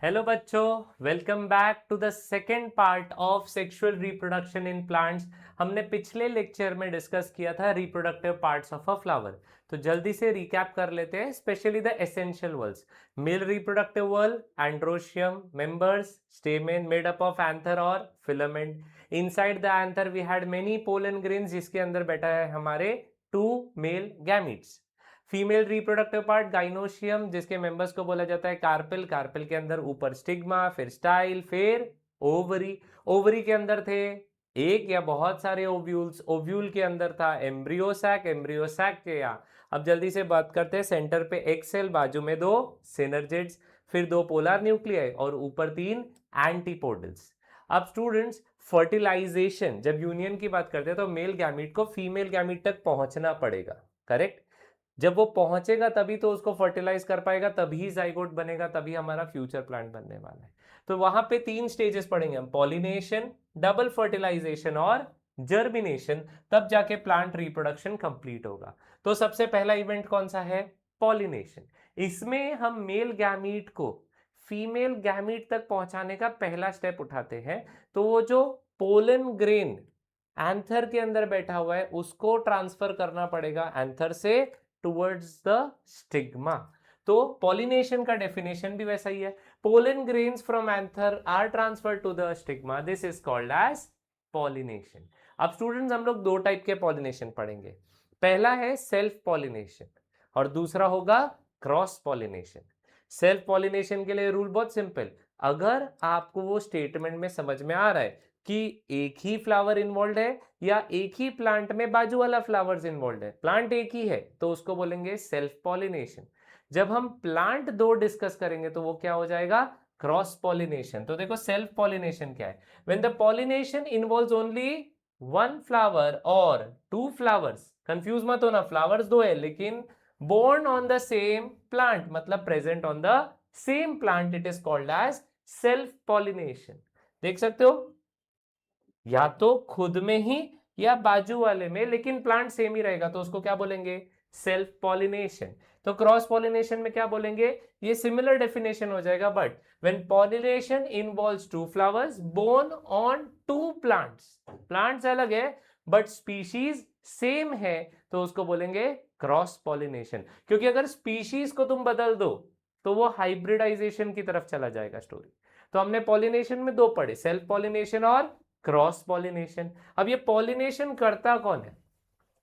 Hello बच्चों, welcome back to the second part of sexual reproduction in plants. हमने पिछले lecture में discuss किया था reproductive parts of a flower. तो जल्दी से रिकैप कर लेते हैं, specially the essential whorls. Male reproductive whorl, androecium, members, stamen made up of anther और filament. Inside the anther we had many pollen grains, जिसके अंदर बैठा है हमारे two male gametes. Female reproductive part gynoecium, जिसके मेंबर्स को बोला जाता है कार्पेल। कार्पेल के अंदर ऊपर स्टिग्मा, फिर स्टाइल, फिर ओवरी। ओवरी के अंदर थे एक या बहुत सारे ओव्यूल्स। ओव्यूल के अंदर था एम्ब्रियोसैक। एम्ब्रियोसैक के या अब जल्दी से बात करते हैं, सेंटर पे एक सेल, बाजू में दो सिनर्जिड्स, फिर दो पोलर न्यूक्लियाई और ऊपर तीन एंटीपोडल्स। अब स्टूडेंट्स, फर्टिलाइजेशन जब यूनियन की बात करते हैं तो मेल गैमीट को फीमेल गैमीट तक पहुंचना पड़ेगा, करेक्ट। जब वो पहुंचेगा तभी तो उसको फर्टिलाइज कर पाएगा, तभी जाइगोट बनेगा, तभी हमारा फ्यूचर प्लांट बनने वाला है। तो वहां पे तीन स्टेजेस पढ़ेंगे हम, पॉलिनेशन, डबल फर्टिलाइजेशन और जर्मिनेशन। तब जाके प्लांट रिप्रोडक्शन कंप्लीट होगा। तो सबसे पहला इवेंट कौन सा है? पॉलिनेशन। इसमें हम मेल गैमीट को फीमेल गैमीट तक पहुंचाने का पहला स्टेप उठाते हैं। तो वो जो पोलन ग्रेन एंथर के अंदर बैठा हुआ है उसको ट्रांसफर करना पड़ेगा एंथर से टुवर्ड्स द स्टिग्मा। तो पॉलिनेशन का डेफिनेशन भी वैसा ही है। Pollen grains from anther are transfer to the stigma, this is called as pollination. अब स्टूडेंट्स, हम लोग दो टाइप के पॉलिनेशन पढ़ेंगे। पहला है सेल्फ पॉलिनेशन और दूसरा होगा क्रॉस पॉलिनेशन। सेल्फ पॉलिनेशन के लिए रूल बहुत सिंपल। अगर आपको वो स्टेटमेंट में समझ में आ रहा है कि एक ही फ्लावर इन्वॉल्व है या एक ही प्लांट में बाजू वाला फ्लावर्स इन्वॉल्व है, प्लांट एक ही है, तो उसको बोलेंगे सेल्फ पॉलिनेशन। जब हम प्लांट दो डिस्कस करेंगे तो वो क्या हो जाएगा? Cross pollination. तो देखो, सेल्फ पॉलिनेशन क्या है? When the pollination involves only one flower और टू फ्लावर्स। कंफ्यूज मत होना, फ्लावर्स दो है लेकिन born on the same plant, मतलब present on the same plant, it is called as self pollination. देख सकते हो, या तो खुद में ही या बाजू वाले में, लेकिन प्लांट सेम ही रहेगा, तो उसको क्या बोलेंगे? Self pollination. तो क्रॉस पॉलिनेशन में क्या बोलेंगे? ये सिमिलर डेफिनेशन हो जाएगा, but when pollination involves two flowers borne on two plants, plants अलग है बट स्पीशीज सेम है, तो उसको बोलेंगे क्रॉस पॉलिनेशन। क्योंकि अगर स्पीशीज को तुम बदल दो तो वो हाइब्रिडाइजेशन की तरफ चला जाएगा स्टोरी। तो हमने पॉलिनेशन में दो पढ़े, सेल्फ पॉलिनेशन और क्रॉस पॉलिनेशन। अब ये पॉलिनेशन करता कौन है?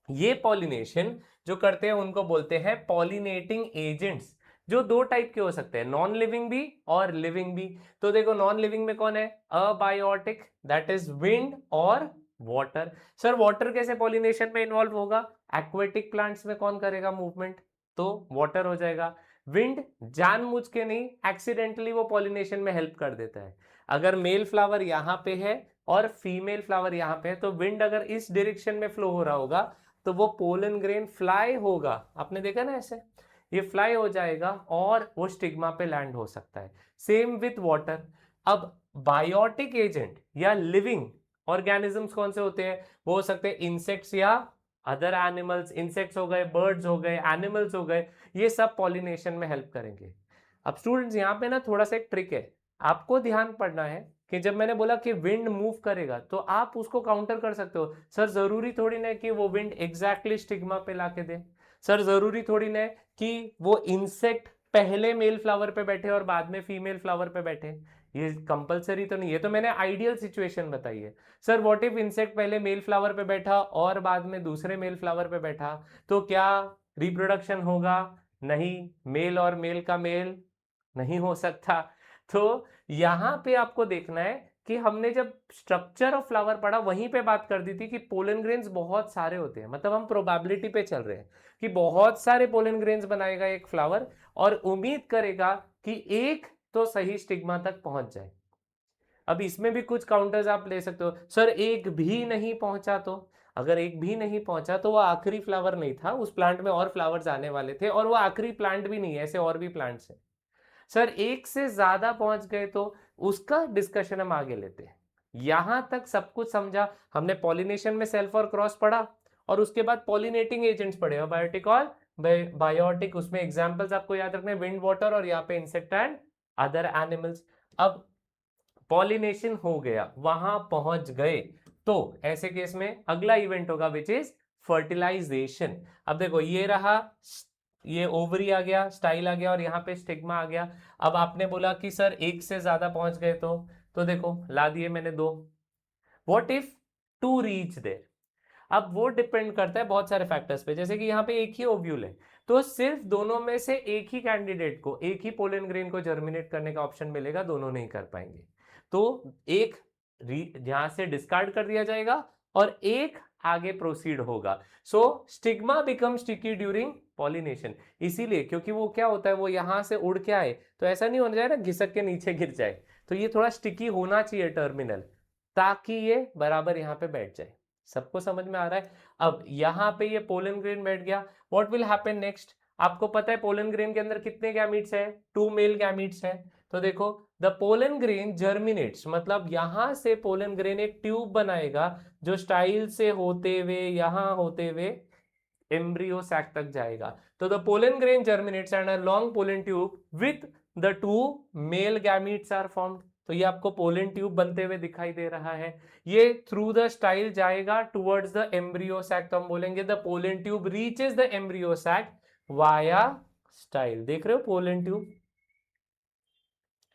ये पॉलिनेशन जो करते हैं उनको बोलते हैं पॉलिनेटिंग एजेंट्स, जो दो टाइप के हो सकते हैं, नॉन लिविंग भी और लिविंग भी। तो देखो, नॉन लिविंग में कौन है? अबायोटिक, दैट इज विंड और वाटर। सर, वाटर कैसे पॉलिनेशन में इन्वॉल्व होगा? एक्वेटिक प्लांट्स में कौन करेगा मूवमेंट? तो वाटर हो जाएगा। विंड जानबूझ के नहीं, एक्सीडेंटली वो पॉलिनेशन में हेल्प कर देता है। अगर मेल फ्लावर यहां पे है और फीमेल फ्लावर यहां पे है, तो विंड अगर इस डायरेक्शन में फ्लो हो रहा होगा तो वो पोलन ग्रेन फ्लाई होगा। आपने देखा ना, ऐसे ये फ्लाई हो जाएगा और वो स्टिग्मा पे लैंड हो सकता है। Same with water. अब बायोटिक एजेंट या लिविंग ऑर्गेनिजम्स कौन से होते हैं? वो हो सकते हैं इंसेक्ट्स या अदर एनिमल्स। इंसेक्ट्स हो गए, बर्ड्स हो गए, एनिमल्स हो गए, ये सब पॉलिनेशन में हेल्प करेंगे। अब स्टूडेंट्स, यहाँ पे ना थोड़ा सा एक ट्रिक है, आपको ध्यान पड़ना है कि जब मैंने बोला कि विंड मूव करेगा तो आप उसको काउंटर कर सकते हो। सर, जरूरी थोड़ी ना कि वो विंड एग्जैक्टली स्टिग्मा पे लाके दे। सर, जरूरी थोड़ी ना कि वो इंसेक्ट पहले मेल फ्लावर पे बैठे और बाद में फीमेल फ्लावर पे बैठे। ये कंपलसरी तो नहीं है, तो मैंने आइडियल सिचुएशन बताई है। सर, व्हाट इफ इंसेक्ट पहले मेल फ्लावर पे बैठा और बाद में दूसरे मेल फ्लावर पे बैठा, तो क्या रिप्रोडक्शन होगा? नहीं, मेल और मेल का मेल नहीं हो सकता। तो यहां पे आपको देखना है कि हमने जब स्ट्रक्चर ऑफ फ्लावर पढ़ा वहीं पे बात कर दी थी कि पोलन ग्रेन्स बहुत सारे होते हैं, मतलब हम प्रोबेबिलिटी पे चल रहे हैं कि बहुत सारे पोलन ग्रेन्स बनाएगा एक फ्लावर और उम्मीद करेगा कि एक तो सही स्टिग्मा तक पहुंच जाए। अब इसमें भी कुछ काउंटर्स आप ले सकते हो। सर, एक भी नहीं पहुंचा तो? अगर एक भी नहीं पहुंचा तो वो आखिरी फ्लावर नहीं था, उस प्लांट में और फ्लावर्स आने वाले थे, और वो आखिरी प्लांट भी नहीं है, ऐसे और भी प्लांट्स हैं। सर, एक से ज्यादा पहुंच गए तो उसका डिस्कशन हम आगे लेते हैं। यहां तक सब कुछ समझा हमने। पॉलिनेशन में सेल्फ और क्रॉस पढ़ा और उसके बाद पॉलिनेटिंग एजेंट्स पढ़े, बायोटिक और बायोटिक। उसमें एग्जांपल्स आपको याद रखने, विंड, वाटर और यहाँ पे इंसेक्ट एंड अदर एनिमल्स। अब पॉलिनेशन हो गया, वहां पहुंच गए, तो ऐसे केस में अगला इवेंट होगा विच इज फर्टिलाइजेशन। अब देखो ये रहा, ये ओवरी आ गया, स्टाइल आ गया और यहाँ पे स्टिग्मा आ गया। अब आपने बोला कि सर एक से ज्यादा पहुंच गए तो देखो ला दिए मैंने दो। What if to reach there? अब वो डिपेंड करता है बहुत सारे फैक्टर्स पे, जैसे कि यहाँ पे एक ही ओव्यूल है, तो सिर्फ दोनों में से एक ही कैंडिडेट को, एक ही पोलन ग्रेन को जर्मिनेट करने का ऑप्शन मिलेगा, दोनों नहीं कर पाएंगे। तो एक यहां से डिस्कार्ड कर दिया जाएगा और एक आगे प्रोसीड होगा। So stigma become sticky during pollination, इसीलिए क्योंकि वो क्या होता है, वो यहां से उड़ के आए तो ऐसा नहीं होना चाहिए ना घिसक के नीचे गिर जाए, तो ये थोड़ा स्टिकी होना चाहिए टर्मिनल, ताकि ये बराबर यहाँ पे बैठ जाए। सबको समझ में आ रहा है? अब यहाँ पे ये पोलन ग्रेन बैठ गया, व्हाट विल हैपन नेक्स्ट? आपको पता है पोलन ग्रेन के अंदर कितने गैमीट्स है? 2 मेल गैमीट्स है। तो देखो द पोलन ग्रेन जर्मिनेट्स, मतलब यहां से पोलन ग्रेन एक ट्यूब बनाएगा जो स्टाइल से होते हुए यहां होते हुए एम्ब्रियो सैक तक जाएगा। तो the pollen grain germinates and a long pollen tube with the 2 male gametes are formed. तो ये आपको पोलन ट्यूब बनते हुए दिखाई दे रहा है। ये थ्रू द स्टाइल जाएगा टुवर्ड्स द एम्ब्रियो सैक, तो हम बोलेंगे the pollen tube reaches the embryo sac via style. देख रहे हो पोलन ट्यूब?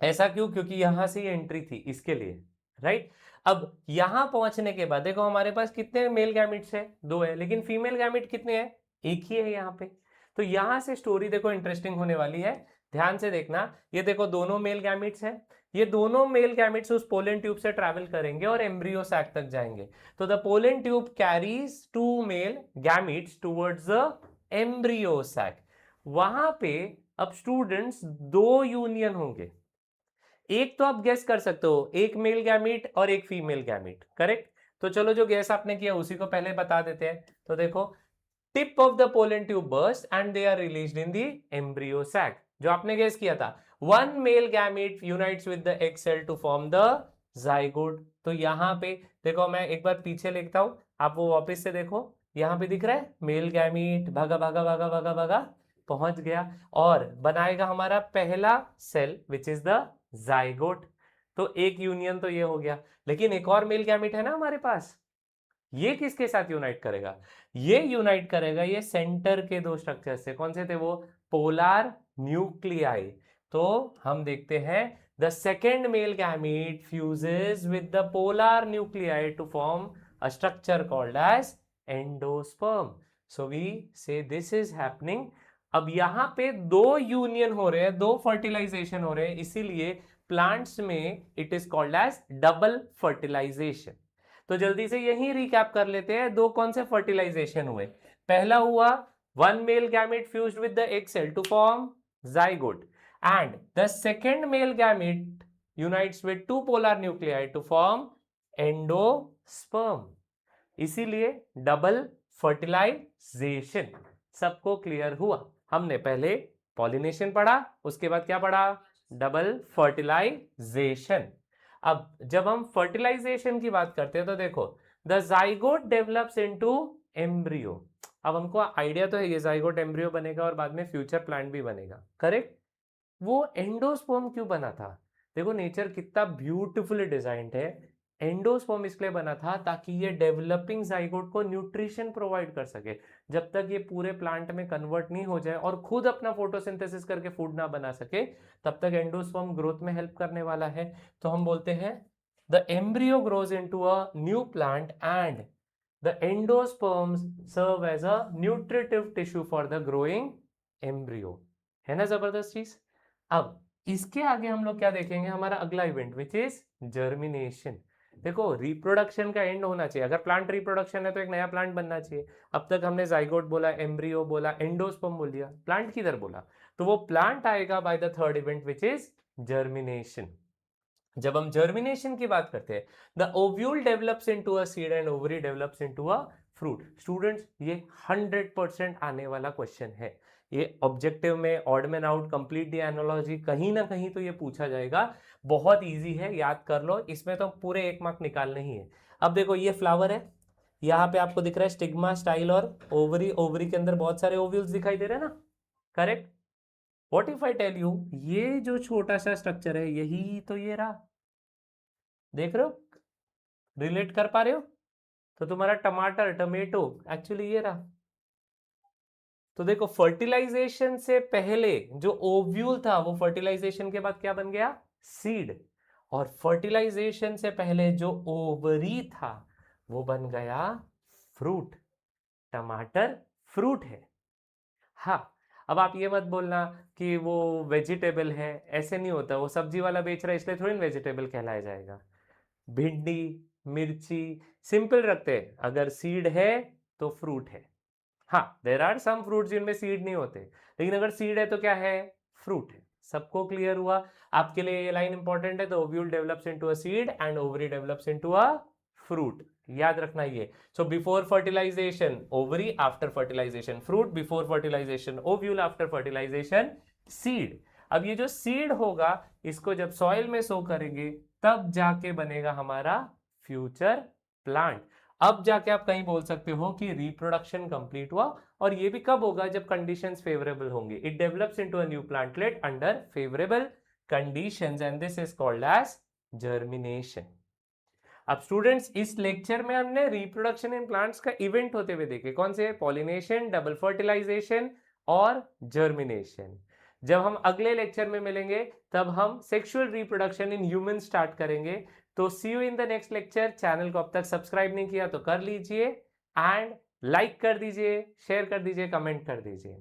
ऐसा क्यों? क्योंकि यहां से एंट्री थी इसके लिए, राइट। अब यहां पहुंचने के बाद देखो हमारे पास कितने मेल गैमिट्स है? 2 है, लेकिन फीमेल गैमिट कितने हैं? एक ही है यहाँ पे। तो यहां से स्टोरी देखो इंटरेस्टिंग होने वाली है, ध्यान से देखना। ये देखो दोनों मेल गैमिट्स हैं, ये दोनों मेल गैमिट्स उस पोलन ट्यूब से ट्रैवल करेंगे और एम्ब्रियो सैक तक जाएंगे। तो the pollen tube carries 2 male gametes towards the embryo sac. वहां पे अब स्टूडेंट्स 2 यूनियन होंगे। एक तो आप गैस कर सकते हो, एक मेल गैमीट और एक फीमेल गैमीट, करेक्ट। तो चलो जो गैस आपने किया उसी को पहले बता देते हैं। तो देखो tip of the pollen tube burst and they are released in the embryo sac. जो आपने गैस किया था, 1 male gamete unites with the egg cell to form the zygote. तो यहां पे देखो, मैं एक बार पीछे लिखता हूं, आप वो वापस से देखो, यहां पे दिख रहा है मेल गैमीट, भागा भागा भागा भागा भागा पहुंच गया और बनाएगा हमारा पहला cell which is the zygote. तो एक यूनियन तो ये हो गया, लेकिन एक और मेल गैमिट है ना हमारे पास, ये किसके साथ यूनाइट करेगा? ये यूनाइट करेगा ये सेंटर के 2 स्ट्रक्चर से। कौन से थे वो? Polar nuclei. तो हम देखते हैं the second male gamete fuses with the polar nuclei to form a structure called as endosperm. So we say this is happening. अब यहां पे 2 यूनियन हो रहे हैं, 2 फर्टिलाइजेशन हो रहे हैं, इसीलिए प्लांट्स में it is called as double fertilisation. तो जल्दी से यही रिकैप कर लेते हैं, 2 कौन से फर्टिलाइजेशन हुए। पहला हुआ 1 male gamete fused with the egg cell to form zygote, and the second male gamete unites with 2 polar nuclei to form endosperm. इसीलिए डबल फर्टिलाइजेशन। सबको क्लियर हुआ? हमने पहले पॉलिनेशन पढ़ा, उसके बाद क्या पढ़ा? Double fertilisation. अब जब हम फर्टिलाइजेशन की बात करते हैं तो देखो the zygote develops into embryo. अब हमको आइडिया तो है ये जाइगोट एम्ब्रियो बनेगा और बाद में फ्यूचर प्लांट भी बनेगा, करेक्ट। वो एंडोस्पर्म क्यों बना था? देखो नेचर कितना ब्यूटीफुली डिजाइंड है। एंडोस्पर्म इसलिए बना था ताकि ये डेवलपिंग जाइगोट को न्यूट्रिशन प्रोवाइड कर सके। जब तक ये पूरे प्लांट में कन्वर्ट नहीं हो जाए और खुद अपना फोटोसिंथेसिस करके फूड ना बना सके, तब तक एंडोस्पर्म ग्रोथ में हेल्प करने वाला है। तो हम बोलते हैं the embryo grows into a new plant and the endosperms serve as a nutritive tissue for the growing embryo. है ना जबरदस्त चीज? अब इसके आगे हम लोग क्या देखेंगे? हमारा अगला इवेंट विच इज जर्मिनेशन। देखो रिप्रोडक्शन का एंड होना चाहिए, अगर प्लांट रिप्रोडक्शन है तो एक नया प्लांट बनना चाहिए। अब तक हमने जाइगोट बोला, एम्ब्रियो बोला, एंडोस्पर्म बोल दिया, प्लांट किधर बोला? तो वो प्लांट आएगा by the third event which is germination. जब हम जर्मिनेशन की बात करते हैं, the ovule develops into a seed and ovary develops into a fruit. Students ये 100% आने वाला क्वेश्चन है, ये ऑब्जेक्टिव में odd man out, complete the analogy, कहीं ना कहीं तो ये पूछा जाएगा। बहुत इजी है, याद कर लो, इसमें तो पूरे 1 मार्क निकालने ही है। अब देखो ये फ्लावर है, यहाँ पे आपको दिख रहा है स्टिग्मा, स्टाइल और ओवरी। ओवरी के अंदर बहुत सारे ओव्यूल्स दिखाई दे रहे हैं ना, correct. What if I tell you ये जो छोटा सा स्ट्रक्चर है यही तो ये रहा, देख रहे हो, रिलेट कर पा रहे हो? तो तुम्हारा टमाटर टमेटो एक्चुअली ये रहा। तो देखो फर्टिलाइजेशन से पहले जो ओव्यूल था वो फर्टिलाइजेशन के बाद क्या बन गया? सीड। और फर्टिलाइजेशन से पहले जो ओवरी था वो बन गया फ्रूट। टमाटर फ्रूट है। हाँ, अब आप ये मत बोलना कि वो वेजिटेबल है, ऐसे नहीं होता, वो सब्जी वाला बेच रहा है इसलिए थोड़ी वेजिटेबल कहलाया जाएगा। भिंडी, मिर्ची, सिंपल रखते हैं, अगर सीड है तो फ्रूट है। हाँ, देर आर सम फ्रूट जिनमें सीड नहीं होते, लेकिन अगर सीड है तो क्या है? फ्रूट है। सबको क्लियर हुआ? आपके लिए ये लाइन इंपॉर्टेंट है, the ovule develops into a seed and ovary develops into a fruit. याद रखना ये। So before fertilisation ovary, after fertilisation fruit, before fertilisation ovule, after fertilisation seed. अब ये जो सीड होगा इसको जब सॉइल में सो करेंगे तब जाके बनेगा हमारा फ्यूचर प्लांट। अब जाके आप कहीं बोल सकते हो कि रिप्रोडक्शन कंप्लीट हुआ, और ये भी कब होगा? जब कंडीशंस फेवरेबल होंगे। It develops into a new plantlet under favourable conditions and this is called as germination. अब स्टूडेंट्स इस लेक्चर में हमने रिप्रोडक्शन इन प्लांट्स का इवेंट होते हुए देखे। कौन से? पॉलिनेशन, डबल फर्टिलाइजेशन और जर्मिनेशन। जब हम अगले लेक्चर में मिलेंगे तब हम sexual reproduction in human start करेंगे। तो see you in the next lecture. Channel को अब तक सब्सक्राइब नहीं किया तो कर लीजिए, एंड लाइक कर दीजिए, शेयर कर दीजिए, कमेंट कर दीजिए।